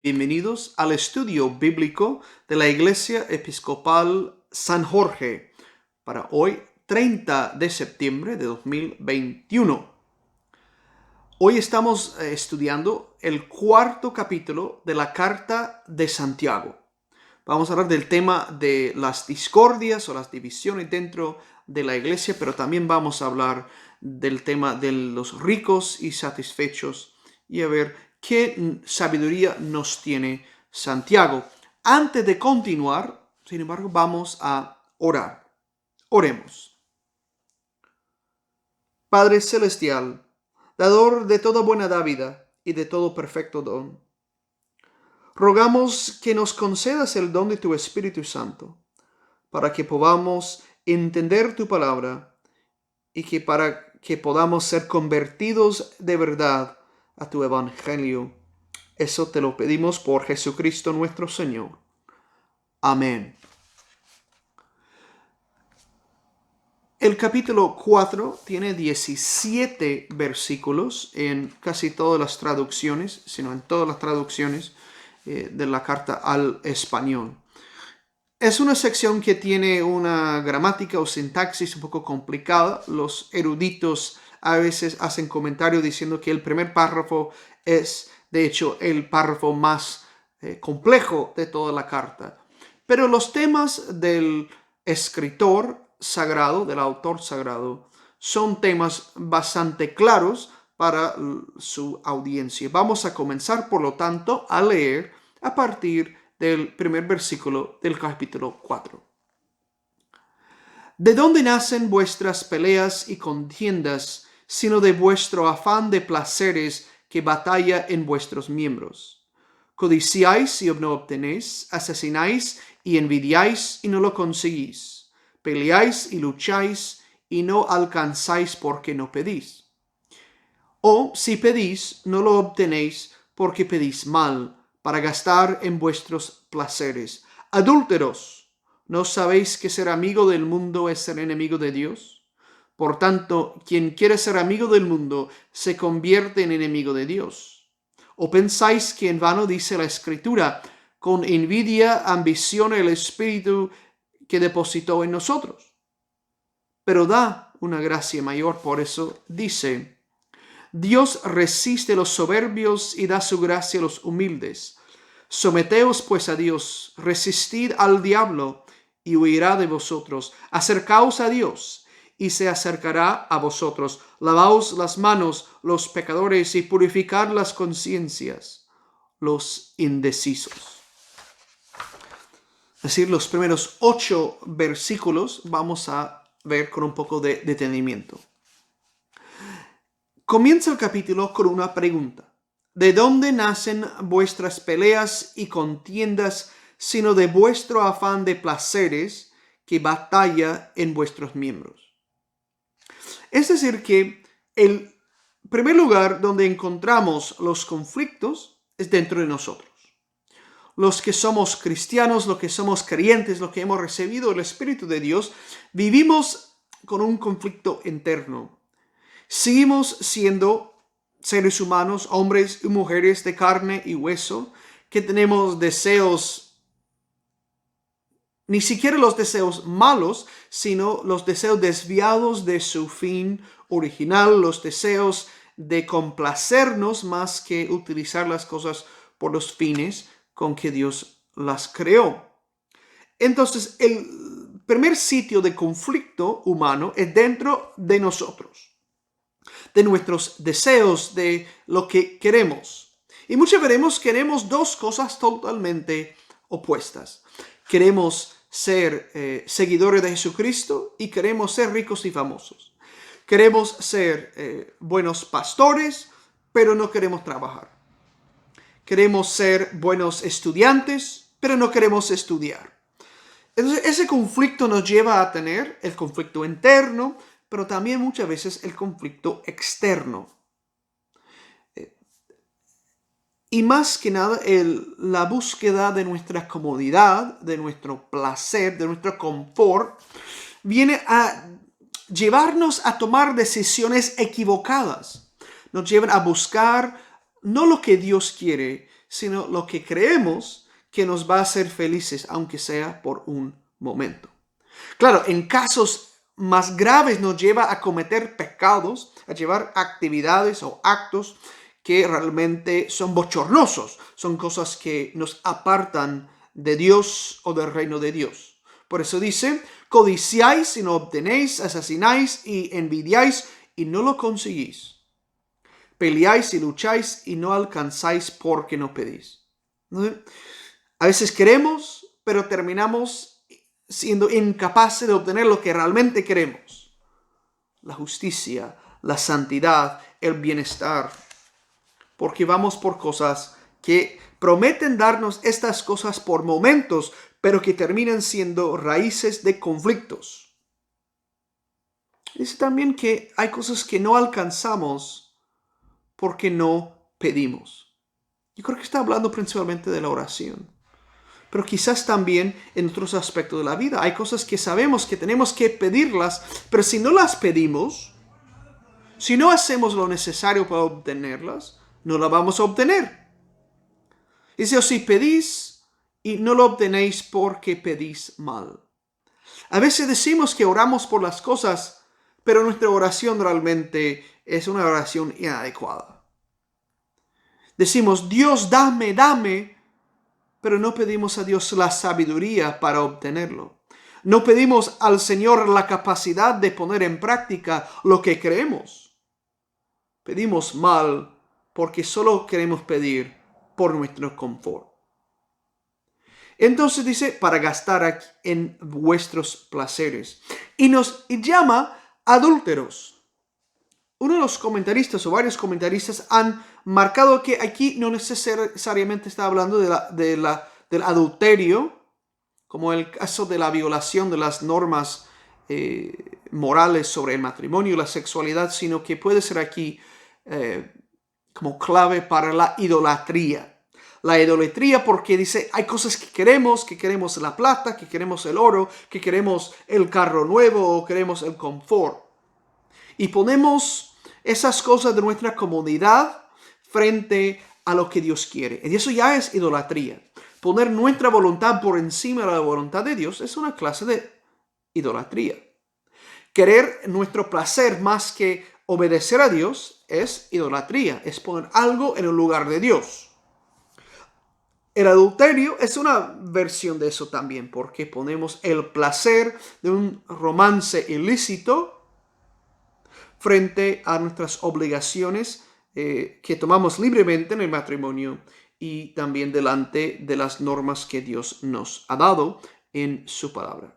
Bienvenidos al estudio bíblico de la Iglesia Episcopal San Jorge para hoy, 30 de septiembre de 2021. Hoy estamos estudiando el cuarto capítulo de la Carta de Santiago. Vamos a hablar del tema de las discordias o las divisiones dentro de la iglesia, pero también vamos a hablar del tema de los ricos y satisfechos y a ver qué sabiduría nos tiene Santiago. Antes de continuar, sin embargo, vamos a orar. Oremos. Padre Celestial, dador de toda buena dávida y de todo perfecto don, rogamos que nos concedas el don de tu Espíritu Santo, para que podamos entender tu palabra y que para que podamos ser convertidos de verdad a tu evangelio. Eso te lo pedimos por Jesucristo nuestro Señor. Amén. El capítulo 4 tiene 17 versículos en casi todas las traducciones, sino en todas las traducciones de la carta al español. Es una sección que tiene una gramática o sintaxis un poco complicada. Los eruditos a veces hacen comentarios diciendo que el primer párrafo es, de hecho, el párrafo más complejo de toda la carta. Pero los temas del escritor sagrado, del autor sagrado, son temas bastante claros para su audiencia. Vamos a comenzar, por lo tanto, a leer a partir del primer versículo del capítulo 4. ¿De dónde nacen vuestras peleas y contiendas, sino de vuestro afán de placeres que batalla en vuestros miembros? Codiciáis y no obtenéis, asesináis y envidiáis y no lo conseguís. Peleáis y lucháis y no alcanzáis porque no pedís. O si pedís, no lo obtenéis porque pedís mal, para gastar en vuestros placeres. Adúlteros, ¿no sabéis que ser amigo del mundo es ser enemigo de Dios? Por tanto, quien quiere ser amigo del mundo se convierte en enemigo de Dios. ¿O pensáis que en vano dice la Escritura, con envidia ambiciona el Espíritu que depositó en nosotros? Pero da una gracia mayor, por eso dice: Dios resiste a los soberbios y da su gracia a los humildes. Someteos pues a Dios, resistid al diablo y huirá de vosotros. Acercaos a Dios y se acercará a vosotros. Lavaos las manos los pecadores y purificad las conciencias los indecisos. Es decir, los primeros 8 versículos vamos a ver con un poco de detenimiento. Comienza el capítulo con una pregunta. ¿De dónde nacen vuestras peleas y contiendas, sino de vuestro afán de placeres que batalla en vuestros miembros? Es decir, que el primer lugar donde encontramos los conflictos es dentro de nosotros. Los que somos cristianos, los que somos creyentes, los que hemos recibido el Espíritu de Dios, vivimos con un conflicto interno. Seguimos siendo seres humanos, hombres y mujeres de carne y hueso, que tenemos deseos, ni siquiera los deseos malos, sino los deseos desviados de su fin original, los deseos de complacernos más que utilizar las cosas por los fines con que Dios las creó. Entonces, el primer sitio de conflicto humano es dentro de nosotros, de nuestros deseos, de lo que queremos. Y muchas veces queremos dos cosas totalmente opuestas. Queremos ser seguidores de Jesucristo y queremos ser ricos y famosos. Queremos ser buenos pastores, pero no queremos trabajar. Queremos ser buenos estudiantes, pero no queremos estudiar. Entonces, ese conflicto nos lleva a tener el conflicto interno, pero también muchas veces el conflicto externo. Y más que nada, la búsqueda de nuestra comodidad, de nuestro placer, de nuestro confort, viene a llevarnos a tomar decisiones equivocadas. Nos llevan a buscar no lo que Dios quiere, sino lo que creemos que nos va a hacer felices, aunque sea por un momento. Claro, en casos más graves nos lleva a cometer pecados, a llevar actividades o actos que realmente son bochornosos, son cosas que nos apartan de Dios o del reino de Dios. Por eso dice, codiciáis y no obtenéis, asesináis y envidiáis y no lo conseguís. Peleáis y lucháis y no alcanzáis porque no pedís. ¿No? A veces queremos, pero terminamos siendo incapaces de obtener lo que realmente queremos. La justicia, la santidad, el bienestar. Porque vamos por cosas que prometen darnos estas cosas por momentos, pero que terminan siendo raíces de conflictos. Dice también que hay cosas que no alcanzamos porque no pedimos. Yo creo que está hablando principalmente de la oración. Pero quizás también en otros aspectos de la vida. Hay cosas que sabemos que tenemos que pedirlas, pero si no las pedimos, si no hacemos lo necesario para obtenerlas, no las vamos a obtener. Dice, o si pedís y no lo obtenéis porque pedís mal. A veces decimos que oramos por las cosas, pero nuestra oración realmente es una oración inadecuada. Decimos, Dios, dame, dame, pero no pedimos a Dios la sabiduría para obtenerlo. No pedimos al Señor la capacidad de poner en práctica lo que creemos. Pedimos mal porque solo queremos pedir por nuestro confort. Entonces dice, para gastar en vuestros placeres. Y nos llama adúlteros. Uno de los comentaristas o varios comentaristas han marcado que aquí no necesariamente está hablando del adulterio, como el caso de la violación de las normas morales sobre el matrimonio y la sexualidad, sino que puede ser aquí como clave para la idolatría. La idolatría porque dice, hay cosas que queremos la plata, que queremos el oro, que queremos el carro nuevo o queremos el confort. Y ponemos esas cosas de nuestra comodidad frente a lo que Dios quiere. Y eso ya es idolatría. Poner nuestra voluntad por encima de la voluntad de Dios es una clase de idolatría. Querer nuestro placer más que obedecer a Dios es idolatría. Es poner algo en el lugar de Dios. El adulterio es una versión de eso también, porque ponemos el placer de un romance ilícito frente a nuestras obligaciones que tomamos libremente en el matrimonio y también delante de las normas que Dios nos ha dado en su palabra.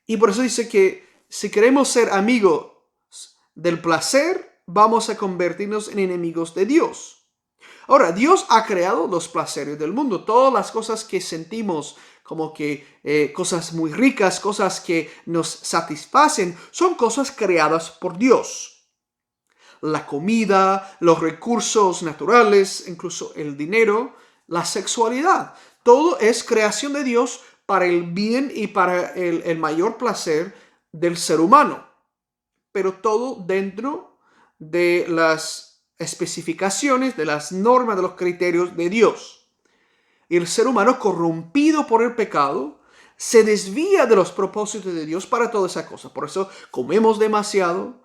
Y por eso dice que si queremos ser amigos del placer, vamos a convertirnos en enemigos de Dios. Ahora, Dios ha creado los placeres del mundo, todas las cosas que sentimos como que cosas muy ricas, cosas que nos satisfacen, son cosas creadas por Dios. La comida, los recursos naturales, incluso el dinero, la sexualidad, todo es creación de Dios para el bien y para el mayor placer del ser humano, pero todo dentro de las especificaciones, de las normas, de los criterios de Dios. Y el ser humano, corrompido por el pecado, se desvía de los propósitos de Dios para toda esa cosa. Por eso comemos demasiado,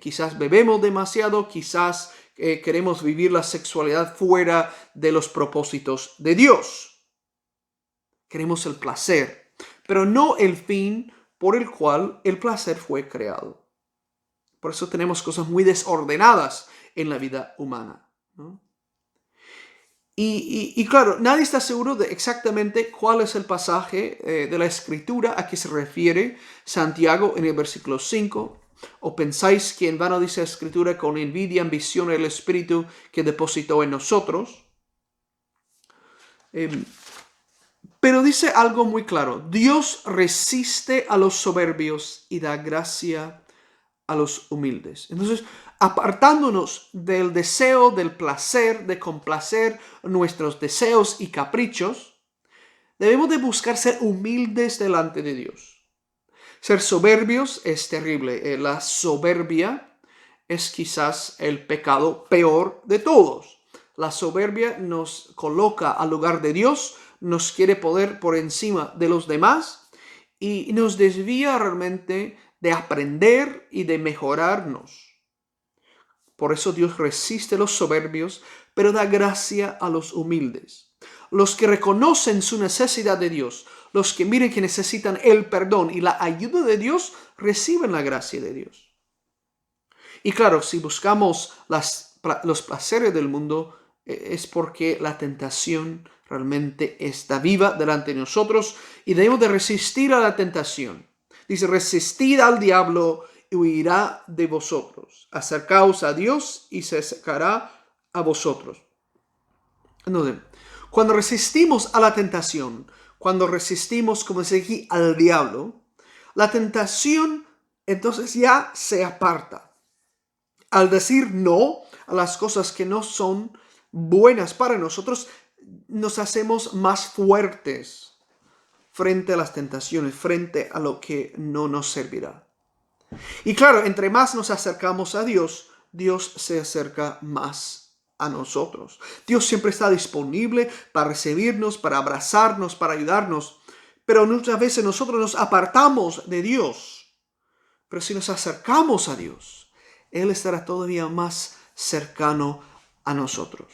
quizás bebemos demasiado, quizás queremos vivir la sexualidad fuera de los propósitos de Dios. Queremos el placer, pero no el fin por el cual el placer fue creado. Por eso tenemos cosas muy desordenadas en la vida humana, ¿no? Y claro, nadie está seguro de exactamente cuál es el pasaje de la Escritura a que se refiere Santiago en el versículo 5. ¿O pensáis que en vano dice la Escritura, con envidia, ambición el Espíritu que depositó en nosotros? Pero dice algo muy claro. Dios resiste a los soberbios y da gracia a los humildes. Entonces, apartándonos del deseo, del placer, de complacer nuestros deseos y caprichos, debemos de buscar ser humildes delante de Dios. Ser soberbios es terrible. La soberbia es quizás el pecado peor de todos. La soberbia nos coloca al lugar de Dios, nos quiere poner por encima de los demás y nos desvía realmente de aprender y de mejorarnos. Por eso Dios resiste a los soberbios, pero da gracia a los humildes. Los que reconocen su necesidad de Dios, los que miren que necesitan el perdón y la ayuda de Dios, reciben la gracia de Dios. Y claro, si buscamos los placeres del mundo, es porque la tentación realmente está viva delante de nosotros y debemos de resistir a la tentación. Dice, resistid al diablo y huirá de vosotros. Acercaos a Dios y se acercará a vosotros. Entonces, cuando resistimos a la tentación, cuando resistimos, como dice aquí, al diablo, la tentación entonces ya se aparta. Al decir no a las cosas que no son buenas para nosotros, nos hacemos más fuertes frente a las tentaciones, frente a lo que no nos servirá. Y claro, entre más nos acercamos a Dios, Dios se acerca más a nosotros. Dios siempre está disponible para recibirnos, para abrazarnos, para ayudarnos. Pero muchas veces nosotros nos apartamos de Dios. Pero si nos acercamos a Dios, Él estará todavía más cercano a nosotros.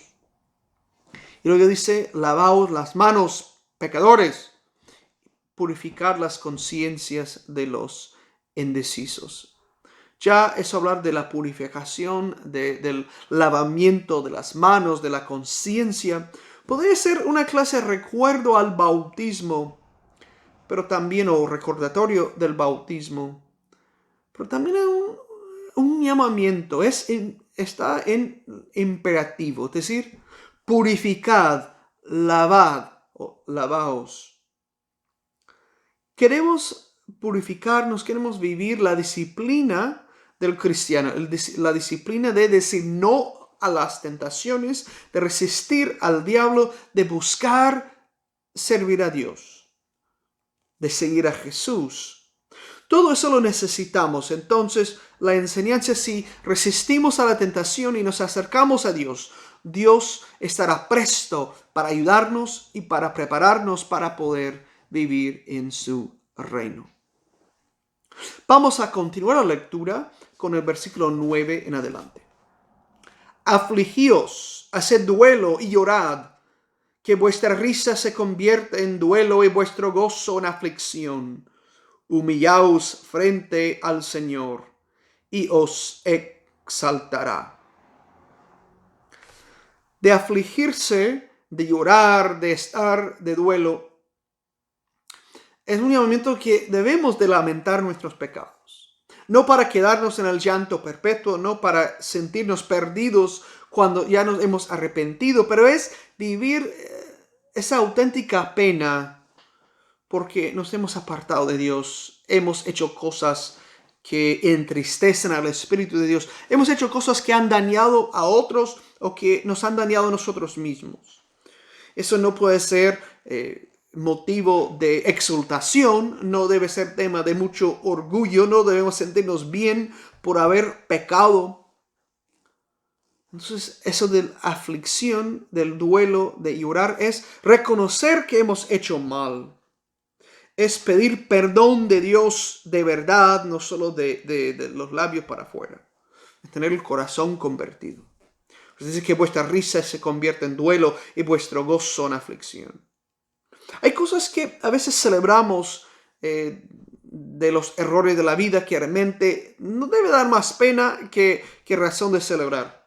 Y luego dice, lavaos las manos, pecadores, purificar las conciencias de los indecisos. Ya es hablar de la purificación, del lavamiento de las manos, de la conciencia. Podría ser una clase de recuerdo al bautismo, pero también, o recordatorio del bautismo, pero también un llamamiento, está en imperativo, es decir, purificad, lavad o lavaos. Queremos purificarnos, queremos vivir la disciplina del cristiano, la disciplina de decir no a las tentaciones, de resistir al diablo, de buscar servir a Dios, de seguir a Jesús. Todo eso lo necesitamos. Entonces, la enseñanza, si resistimos a la tentación y nos acercamos a Dios, Dios estará presto para ayudarnos y para prepararnos para poder vivir en su reino. Vamos a continuar la lectura con el versículo 9 en adelante. Afligíos, haced duelo y llorad, que vuestra risa se convierta en duelo y vuestro gozo en aflicción. Humillaos frente al Señor y os exaltará. De afligirse, de llorar, de estar de duelo, es un llamamiento que debemos de lamentar nuestros pecados. No para quedarnos en el llanto perpetuo, no para sentirnos perdidos cuando ya nos hemos arrepentido, pero es vivir esa auténtica pena porque nos hemos apartado de Dios, hemos hecho cosas que entristecen al Espíritu de Dios, hemos hecho cosas que han dañado a otros o que nos han dañado a nosotros mismos. Eso no puede ser motivo de exultación, no debe ser tema de mucho orgullo, no debemos sentirnos bien por haber pecado. Entonces, eso de la aflicción, del duelo, de llorar, es reconocer que hemos hecho mal. Es pedir perdón de Dios de verdad, no solo de los labios para afuera. Es tener el corazón convertido. Es decir, que vuestra risa se convierte en duelo y vuestro gozo en aflicción. Hay cosas que a veces celebramos de los errores de la vida que realmente no debe dar más pena que razón de celebrar.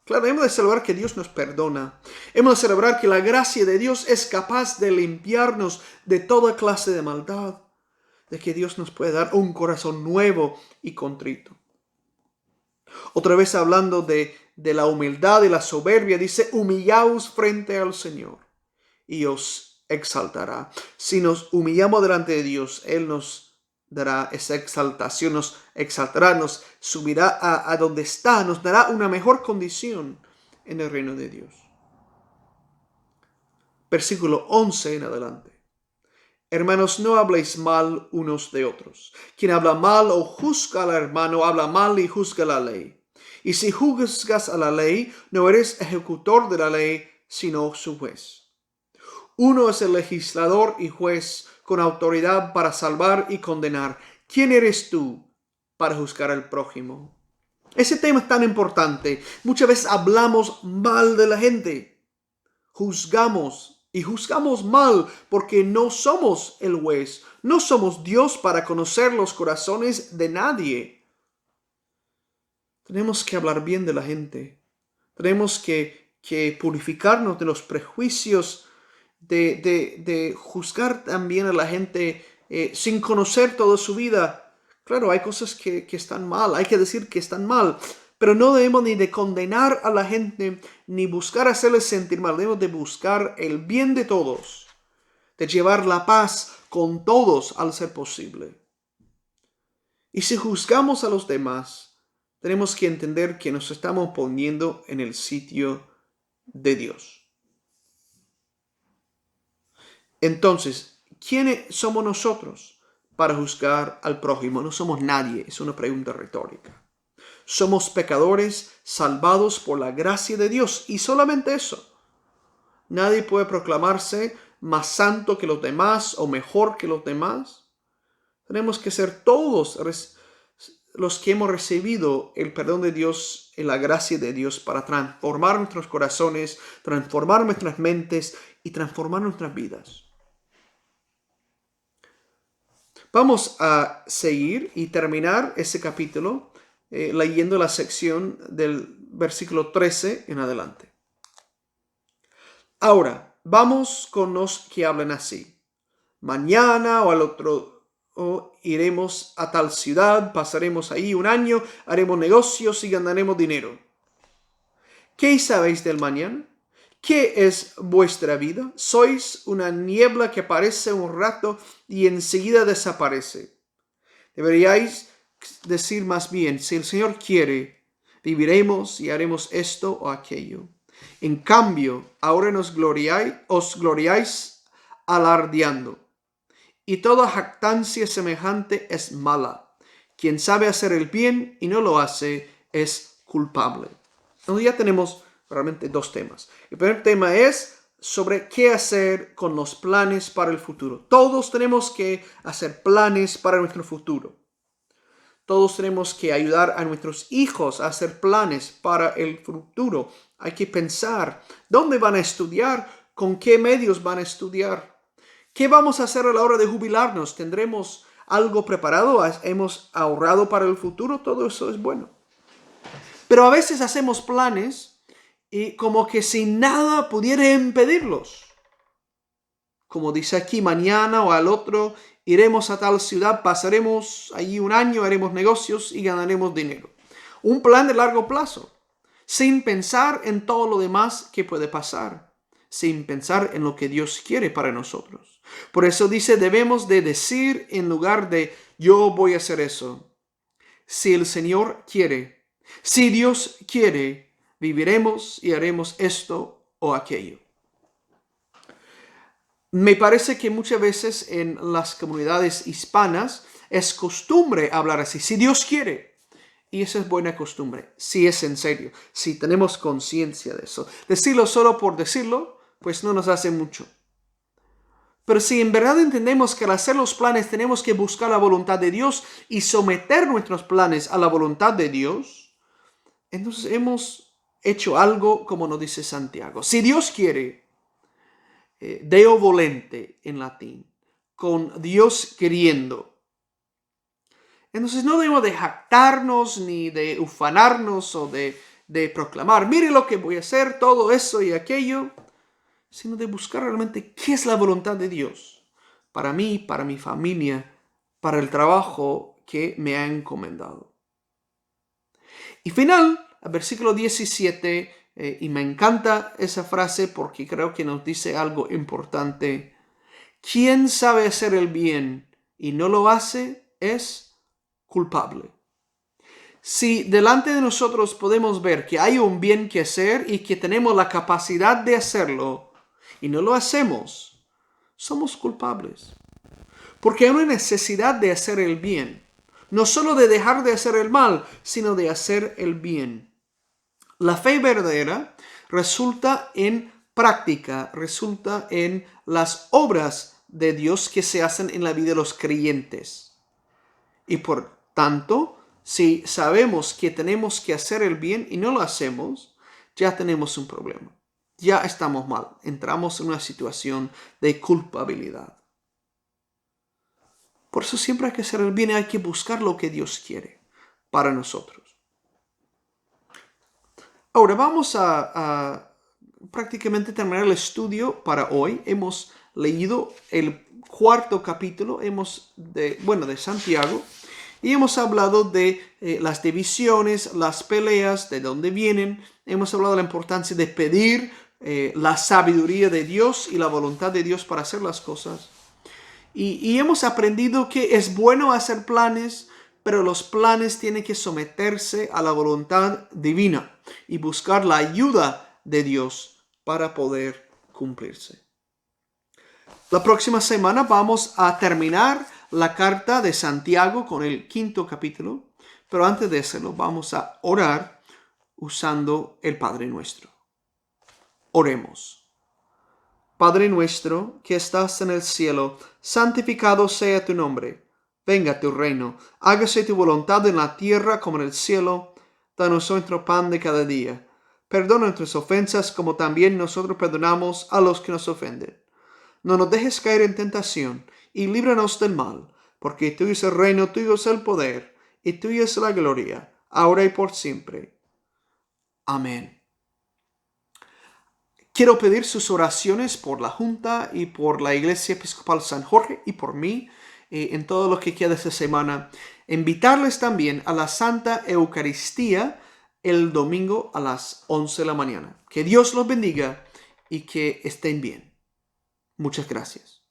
Claro, hemos de celebrar que Dios nos perdona. Hemos de celebrar que la gracia de Dios es capaz de limpiarnos de toda clase de maldad. De que Dios nos puede dar un corazón nuevo y contrito. Otra vez hablando de la humildad y la soberbia, dice, humillaos frente al Señor y os exaltará. Si nos humillamos delante de Dios, Él nos dará esa exaltación, nos exaltará, nos subirá a donde está, nos dará una mejor condición en el reino de Dios. Versículo 11 en adelante. Hermanos, no habléis mal unos de otros. Quien habla mal o juzga al hermano, habla mal y juzga la ley. Y si juzgas a la ley, no eres ejecutor de la ley, sino su juez. Uno es el legislador y juez con autoridad para salvar y condenar. ¿Quién eres tú para juzgar al prójimo? Ese tema es tan importante. Muchas veces hablamos mal de la gente. Juzgamos y juzgamos mal porque no somos el juez. No somos Dios para conocer los corazones de nadie. Tenemos que hablar bien de la gente. Tenemos que purificarnos de los prejuicios, de juzgar también a la gente sin conocer toda su vida. Claro, hay cosas que están mal, hay que decir que están mal, pero no debemos ni de condenar a la gente, ni buscar hacerles sentir mal. Debemos de buscar el bien de todos, de llevar la paz con todos al ser posible. Y si juzgamos a los demás, tenemos que entender que nos estamos poniendo en el sitio de Dios. Entonces, ¿quiénes somos nosotros para juzgar al prójimo? No somos nadie, es una pregunta retórica. Somos pecadores salvados por la gracia de Dios y solamente eso. Nadie puede proclamarse más santo que los demás o mejor que los demás. Tenemos que ser todos los que hemos recibido el perdón de Dios y la gracia de Dios para transformar nuestros corazones, transformar nuestras mentes y transformar nuestras vidas. Vamos a seguir y terminar ese capítulo leyendo la sección del versículo 13 en adelante. Ahora, vamos con los que hablan así. Mañana o al otro iremos a tal ciudad, pasaremos ahí un año, haremos negocios y ganaremos dinero. ¿Qué sabéis del mañana? ¿Qué es vuestra vida? Sois una niebla que aparece un rato y enseguida desaparece. Deberíais decir más bien, si el Señor quiere, viviremos y haremos esto o aquello. En cambio, ahora os gloriáis alardeando. Y toda jactancia semejante es mala. Quien sabe hacer el bien y no lo hace es culpable. Entonces ya tenemos realmente dos temas. El primer tema es sobre qué hacer con los planes para el futuro. Todos tenemos que hacer planes para nuestro futuro. Todos tenemos que ayudar a nuestros hijos a hacer planes para el futuro. Hay que pensar dónde van a estudiar, con qué medios van a estudiar. ¿Qué vamos a hacer a la hora de jubilarnos? ¿Tendremos algo preparado? ¿Hemos ahorrado para el futuro? Todo eso es bueno. Pero a veces hacemos planes y como que sin nada pudiera impedirlos. Como dice aquí, mañana o al otro iremos a tal ciudad, pasaremos allí un año, haremos negocios y ganaremos dinero. Un plan de largo plazo, sin pensar en todo lo demás que puede pasar, sin pensar en lo que Dios quiere para nosotros. Por eso dice, debemos de decir en lugar de yo voy a hacer eso. Si el Señor quiere, si Dios quiere, viviremos y haremos esto o aquello. Me parece que muchas veces en las comunidades hispanas es costumbre hablar así, si Dios quiere. Y esa es buena costumbre, si es en serio, si tenemos conciencia de eso. Decirlo solo por decirlo, pues no nos hace mucho. Pero si en verdad entendemos que al hacer los planes tenemos que buscar la voluntad de Dios y someter nuestros planes a la voluntad de Dios, entonces hemos hecho algo como nos dice Santiago. Si Dios quiere, Deo volente en latín, con Dios queriendo. Entonces no debemos de jactarnos ni de ufanarnos o de proclamar, mire lo que voy a hacer, todo eso y aquello, sino de buscar realmente qué es la voluntad de Dios para mí, para mi familia, para el trabajo que me ha encomendado. Y final, al versículo 17, y me encanta esa frase porque creo que nos dice algo importante. Quien sabe hacer el bien y no lo hace es culpable. Si delante de nosotros podemos ver que hay un bien que hacer y que tenemos la capacidad de hacerlo y no lo hacemos, somos culpables. Porque hay una necesidad de hacer el bien. No solo de dejar de hacer el mal, sino de hacer el bien. La fe verdadera resulta en práctica, resulta en las obras de Dios que se hacen en la vida de los creyentes. Y por tanto, si sabemos que tenemos que hacer el bien y no lo hacemos, ya tenemos un problema. Ya estamos mal. Entramos en una situación de culpabilidad. Por eso siempre hay que hacer el bien y hay que buscar lo que Dios quiere para nosotros. Ahora vamos a prácticamente terminar el estudio para hoy. Hemos leído el cuarto capítulo de Santiago y hemos hablado de las divisiones, las peleas, de dónde vienen. Hemos hablado de la importancia de pedir la sabiduría de Dios y la voluntad de Dios para hacer las cosas. Y hemos aprendido que es bueno hacer planes, pero los planes tienen que someterse a la voluntad divina y buscar la ayuda de Dios para poder cumplirse. La próxima semana vamos a terminar la carta de Santiago con el quinto capítulo, pero antes de hacerlo vamos a orar usando el Padre Nuestro. Oremos. Padre nuestro que estás en el cielo, santificado sea tu nombre. Venga tu reino, hágase tu voluntad en la tierra como en el cielo. Danos nuestro pan de cada día. Perdona nuestras ofensas como también nosotros perdonamos a los que nos ofenden. No nos dejes caer en tentación y líbranos del mal, porque tuyo es el reino, tuyo es el poder y tuya es la gloria, ahora y por siempre. Amén. Quiero pedir sus oraciones por la Junta y por la Iglesia Episcopal San Jorge y por mí en todo lo que queda esta semana. Invitarles también a la Santa Eucaristía el domingo a las 11 de la mañana. Que Dios los bendiga y que estén bien. Muchas gracias.